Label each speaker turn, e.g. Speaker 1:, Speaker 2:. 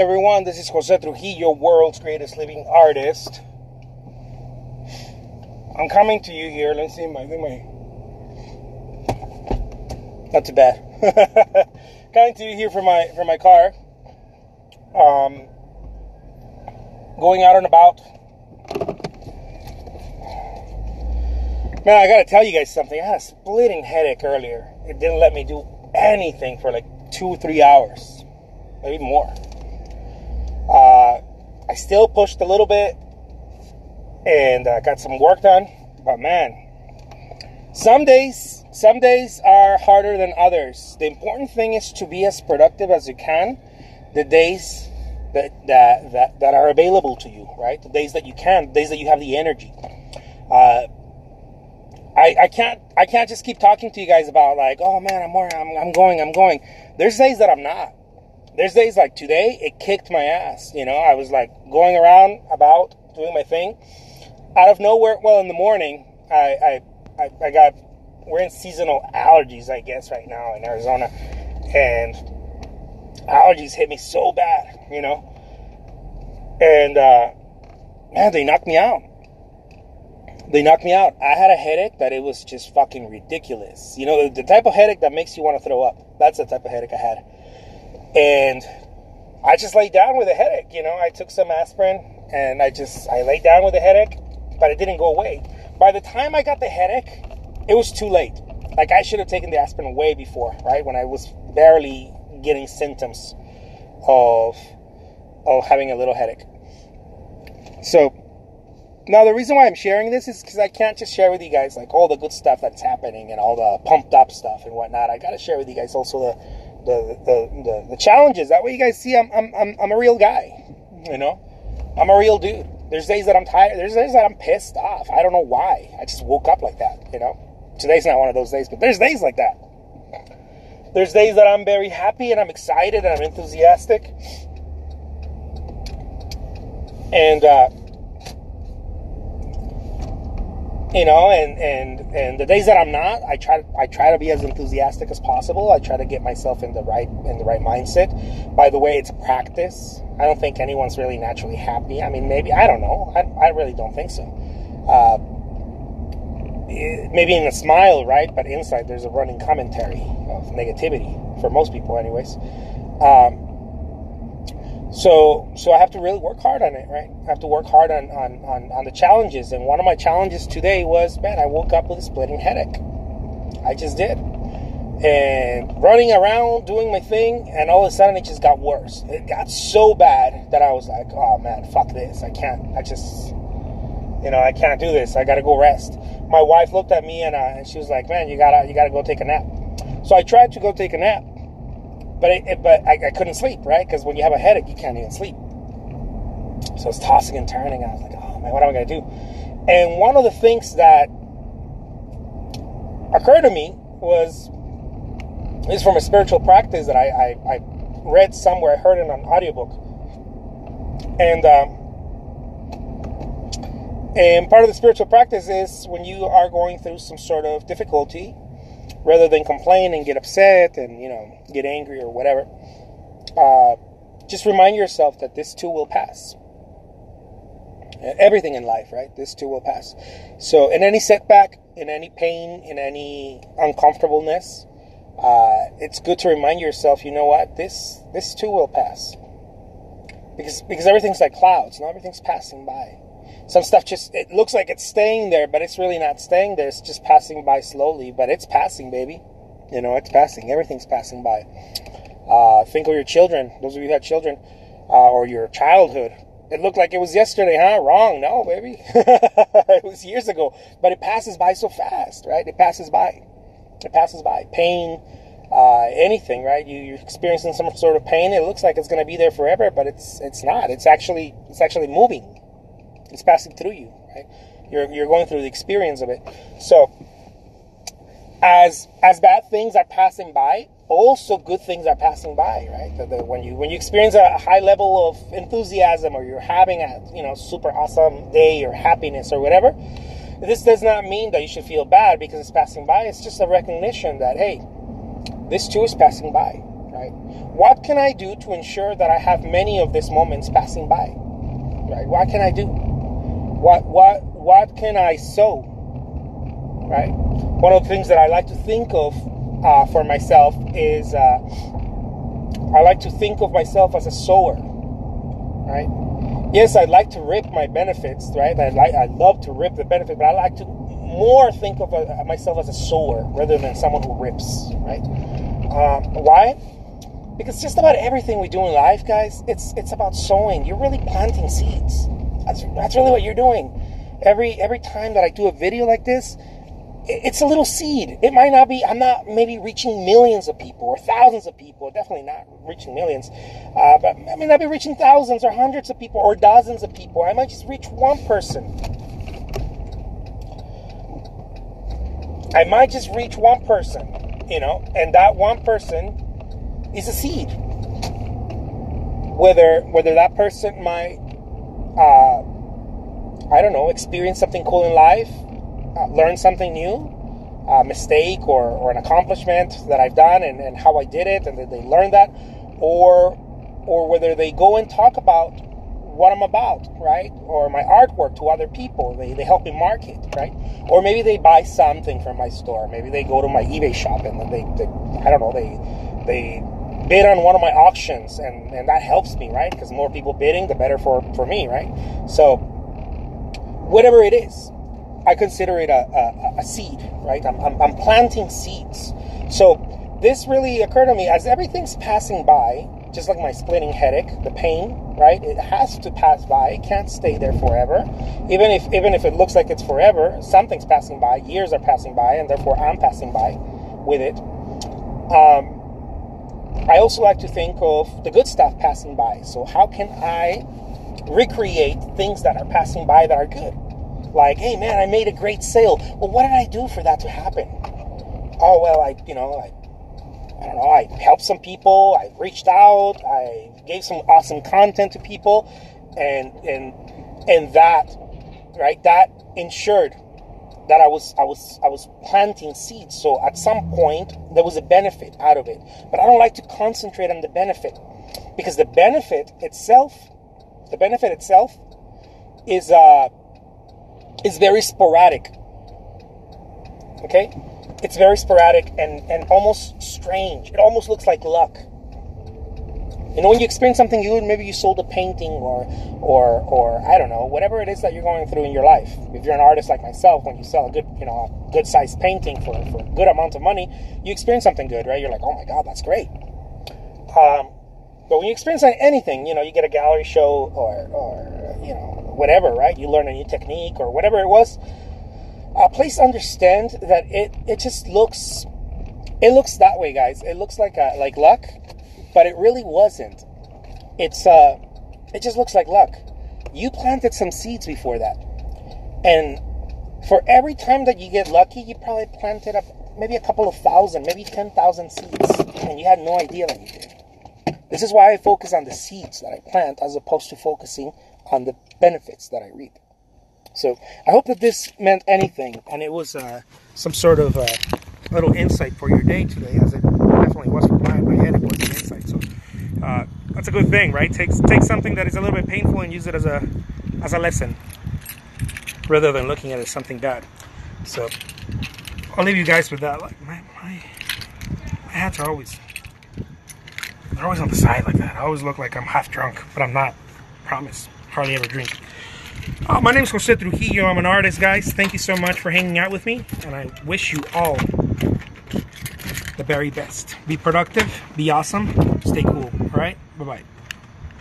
Speaker 1: Everyone, this is Jose Trujillo, world's greatest living artist. I'm coming to you here. Let's see my not too bad. Coming to you here from my car. Going out and about. Man, I gotta tell you guys something. I had a splitting headache earlier. It didn't let me do anything for like 2-3 hours, maybe more. I still pushed a little bit and got some work done, but man, some days are harder than others. The important thing is to be as productive as you can the days that are available to you, right? The days that you can, the days that you have the energy. I can't just keep talking to you guys about like, oh man, I'm going. There's days that I'm not. There's days like today, it kicked my ass. You know, I was like going around about doing my thing. Out of nowhere, well, in the morning, we're in seasonal allergies, I guess, right now in Arizona. And allergies hit me so bad, you know. And, man, they knocked me out. I had a headache that it was just fucking ridiculous. You know, the type of headache that makes you want to throw up. That's the type of headache I had. And I just laid down with a headache, you know. I took some aspirin and I laid down with a headache, but it didn't go away. By the time I got the headache, it was too late. Like, I should have taken the aspirin way before, right? When I was barely getting symptoms of having a little headache. So, now the reason why I'm sharing this is because I can't just share with you guys like all the good stuff that's happening and all the pumped up stuff and whatnot. I got to share with you guys also the challenges. That way you guys see I'm a real guy, you know. I'm a real dude. There's days that I'm tired. There's days that I'm pissed off. I don't know why. I just woke up like that, you know. Today's not one of those days, but there's days like that. There's days that I'm very happy and I'm excited and I'm enthusiastic. And you know, and the days that I'm not, I try to be as enthusiastic as possible. I try to get myself in the right mindset. By the way, it's a practice. I don't think anyone's really naturally happy. I mean, maybe, I don't know. I really don't think so. Maybe in a smile, right? But inside there's a running commentary of negativity for most people, anyways. So I have to really work hard on it, right? I have to work hard on the challenges. And one of my challenges today was, man, I woke up with a splitting headache. I just did. And running around, doing my thing, and all of a sudden it just got worse. It got so bad that I was like, oh man, fuck this. I can't do this. I gotta go rest. My wife looked at me and she was like, man, you gotta go take a nap. So I tried to go take a nap. But I couldn't sleep, right? Because when you have a headache, you can't even sleep. So I was tossing and turning. I was like, oh, man, what am I going to do? And one of the things that occurred to me is from a spiritual practice that I read somewhere. I heard it on an audiobook. And part of the spiritual practice is when you are going through some sort of difficulty, rather than complain and get upset and, you know, get angry or whatever, just remind yourself that this too will pass. Everything in life, right? This too will pass. So in any setback, in any pain, in any uncomfortableness, it's good to remind yourself, you know what? This too will pass. Because everything's like clouds. Not everything's passing by. Some stuff it looks like it's staying there, but it's really not staying there. It's just passing by slowly, but it's passing, baby. You know, it's passing. Everything's passing by. Think of your children. Those of you who have children, or your childhood. It looked like it was yesterday, huh? Wrong. No, baby. It was years ago, but it passes by so fast, right? It passes by. Pain, anything, right? You're experiencing some sort of pain. It looks like it's going to be there forever, but it's not. It's actually moving. It's passing through you, right? You're going through the experience of it. So, as bad things are passing by, also good things are passing by, right? When you experience a high level of enthusiasm, or you're having a super awesome day or happiness or whatever, this does not mean that you should feel bad because it's passing by. It's just a recognition that, hey, this too is passing by. right? What can I do to ensure that I have many of these moments passing by, right? What can I do? What can I sow, right? One of the things that I like to think of for myself is I like to think of myself as a sower, right? Yes, I like to reap my benefits, right? I love to reap the benefit, but I like to more think of myself as a sower rather than someone who rips, right? Why? Because just about everything we do in life, guys, it's about sowing. You're really planting seeds. That's really what you're doing. Every time that I do a video like this, it's a little seed. It might not be, I'm not maybe reaching millions of people or thousands of people, definitely not reaching millions, but I may not be reaching thousands or hundreds of people or dozens of people. I might just reach one person. I might just reach one person, and that one person is a seed. Whether that person might, I don't know, experience something cool in life, learn something new, a mistake or an accomplishment that I've done and how I did it, and they learn that, or whether they go and talk about what I'm about, right? Or my artwork to other people. They help me market, right? Or maybe they buy something from my store. Maybe they go to my eBay shop and they I don't know, they bid on one of my auctions, and that helps me, right? Because the more people bidding, the better for me, right? So whatever it is, I consider it a seed, right? I'm planting seeds. So this really occurred to me as everything's passing by, just like my splitting headache, the pain, right? It has to pass by. It can't stay there forever. Even if it looks like it's forever, something's passing by. Years are passing by, and therefore I'm passing by with it. I also like to think of the good stuff passing by. So how can I recreate things that are passing by that are good? Like, hey man, I made a great sale. Well, what did I do for that to happen? Oh well, I don't know, I helped some people, I reached out, I gave some awesome content to people, and that, right, that ensured that I was planting seeds. So at some point there was a benefit out of it. But I don't like to concentrate on the benefit, because the benefit itself is very sporadic. Okay? It's very sporadic and almost strange. It almost looks like luck. When you experience something good, maybe you sold a painting or I don't know, whatever it is that you're going through in your life. If you're an artist like myself, when you sell a good sized painting for a good amount of money, you experience something good, right? You're like, oh my God, that's great. But when you experience anything, you get a gallery show or whatever, right? You learn a new technique or whatever it was. Please understand that it just looks that way, guys. It looks like luck, but it really wasn't. It just looks like luck. You planted some seeds before that, and for every time that you get lucky, you probably planted up maybe a couple of thousand, maybe 10,000 seeds, and you had no idea that you did. This is why I focus on the seeds that I plant as opposed to focusing on the benefits that I reap. So I hope that this meant anything, and it was some sort of little insight for your day today, as it definitely was for my head. It was an insight. So that's a good thing, right? Take something that is a little bit painful and use it as a lesson, rather than looking at it as something bad. So I'll leave you guys with that. Like my hats are always on the side like that. I always look like I'm half drunk, but I'm not. Promise. Hardly ever drink. My name is Jose Trujillo. I'm an artist, guys. Thank you so much for hanging out with me, and I wish you all the very best. Be productive, be awesome, stay cool. All right? Bye-bye.